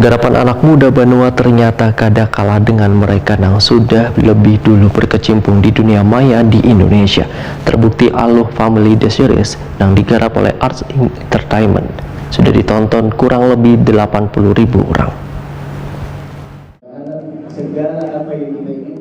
Garapan anak muda Banua ternyata kada kalah dengan mereka yang sudah lebih dulu berkecimpung di dunia maya di Indonesia. Terbukti Aluh Family The Series yang digarap oleh Arts Entertainment sudah ditonton kurang lebih 80.000 orang.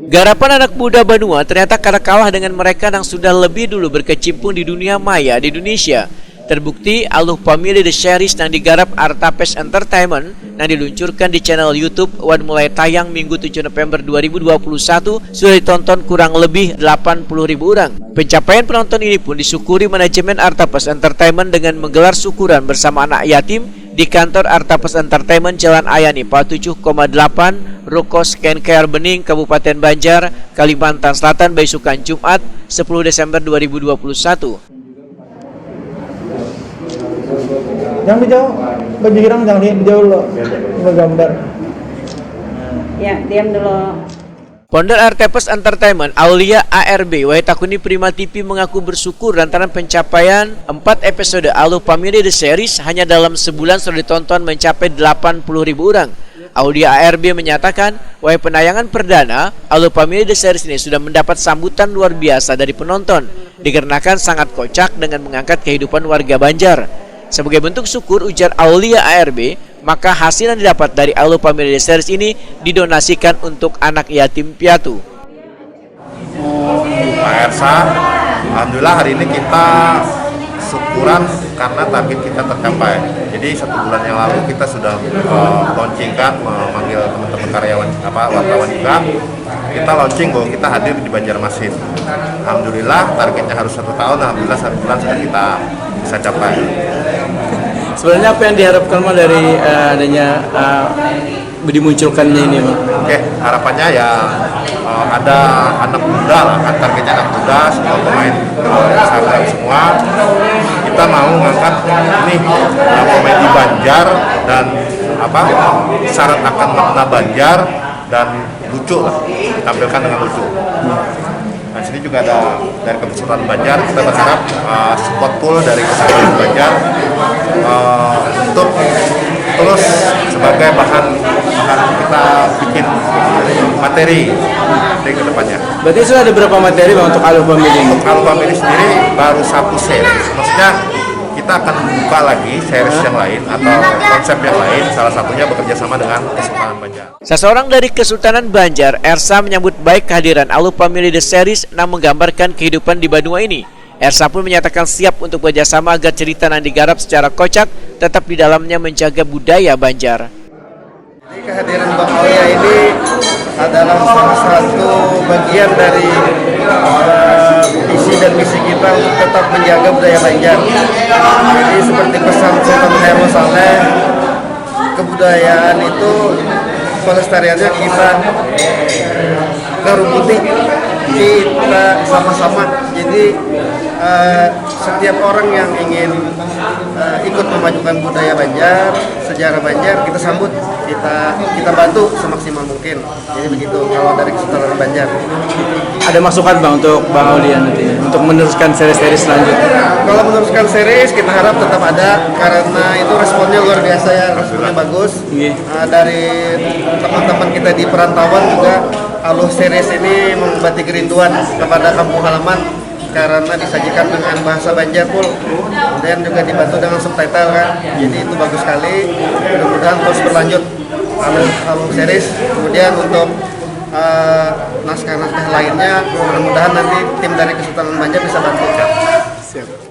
Garapan anak muda Banua ternyata kada kalah dengan mereka yang sudah lebih dulu berkecimpung di dunia maya di Indonesia. Terbukti Aluh Family The Series yang digarap Artapes Entertainment yang diluncurkan di channel YouTube Wan mulai tayang Minggu 7 November 2021 sudah ditonton kurang lebih 80.000 orang. Pencapaian penonton ini pun disyukuri manajemen Artapes Entertainment dengan menggelar syukuran bersama anak yatim di kantor Artapes Entertainment Jalan Ayani 47,8 Ruko Skincare Bening, Kabupaten Banjar, Kalimantan Selatan, besukan Jumat 10 Desember 2021. Jangan dijauh, baju girang jangan dijauh lo, gambar. Ya, diam dulu. Founder Artapes Entertainment, Aulia ARB, Wahitakuni Prima TV mengaku bersyukur lantaran pencapaian 4 episode Aluh Family The Series hanya dalam sebulan sudah ditonton mencapai 80.000 orang. Aulia ARB menyatakan, wahai penayangan perdana, Aluh Family The Series ini sudah mendapat sambutan luar biasa dari penonton, dikarenakan sangat kocak dengan mengangkat kehidupan warga Banjar. Sebagai bentuk syukur, ujar Aulia ARB, maka hasil yang didapat dari Aluh Family The Series ini didonasikan untuk anak yatim piatu. Pak Ersa, alhamdulillah hari ini kita syukuran karena target kita tercapai. Jadi 1 bulan yang lalu kita sudah launchingkan, memanggil teman-teman karyawan wartawan juga. Kita launching bahwa kita hadir di Banjarmasin. Alhamdulillah targetnya harus 1 tahun, alhamdulillah 1 bulan sudah kita bisa capai. Sebenarnya apa yang diharapkan dari adanya dimunculkannya ini, Bang? Oke, harapannya ya ada anak muda lah, kan targetnya anak muda, semua pemain Instagram semua. Kita mau ngangkat ini komedi Banjar dan syarat akan makna Banjar dan lucu lah, ditampilkan dengan lucu. Nah, sini juga ada dari Kesultanan Banjar, kita berharap support full dari Kesultanan Banjar untuk terus sebagai bahan kita bikin materi ke depannya. Berarti sudah ada berapa materi, Bang, untuk Aluh Family ini? Untuk Aluh Family sendiri baru 1 series, maksudnya kita akan buka lagi series yang lain atau konsep yang lain, salah satunya bekerja sama dengan Kesultanan Banjar. Seseorang dari Kesultanan Banjar, Ersa, menyambut baik kehadiran Aluh Family The Series yang menggambarkan kehidupan di Banua ini. Ersa pun menyatakan siap untuk bekerjasama agar cerita yang digarap secara kocak tetap di dalamnya menjaga budaya Banjar. Jadi kehadiran Bang Aulia ini adalah salah satu bagian dari visi dan misi kita untuk tetap menjaga budaya Banjar. Jadi seperti pesan Sultan Khairul Saleh, kebudayaan itu pelestariannya kita kerubuti, kita sama-sama. Jadi setiap orang yang ingin ikut memajukan budaya Banjar, sejarah Banjar, kita sambut, kita bantu semaksimal mungkin. Jadi begitu kalau dari Kesultanan Banjar. Ada masukan, Bang, untuk Bang Aulia nanti untuk meneruskan seri-seri selanjutnya? Kalau meneruskan series kita harap tetap ada karena itu responnya luar biasa ya, responnya bagus. Dari teman-teman kita di perantauan juga, Aluh series ini mengobati kerinduan kepada kampung halaman karena disajikan dengan bahasa Banjar pun, kemudian juga dibantu dengan subtitle kan, jadi itu bagus sekali. Mudah-mudahan terus berlanjut Aluh series. Kemudian untuk naskah-naskah lainnya mudah-mudahan nanti tim dari Kesultanan Banjar bisa bantu. Siap.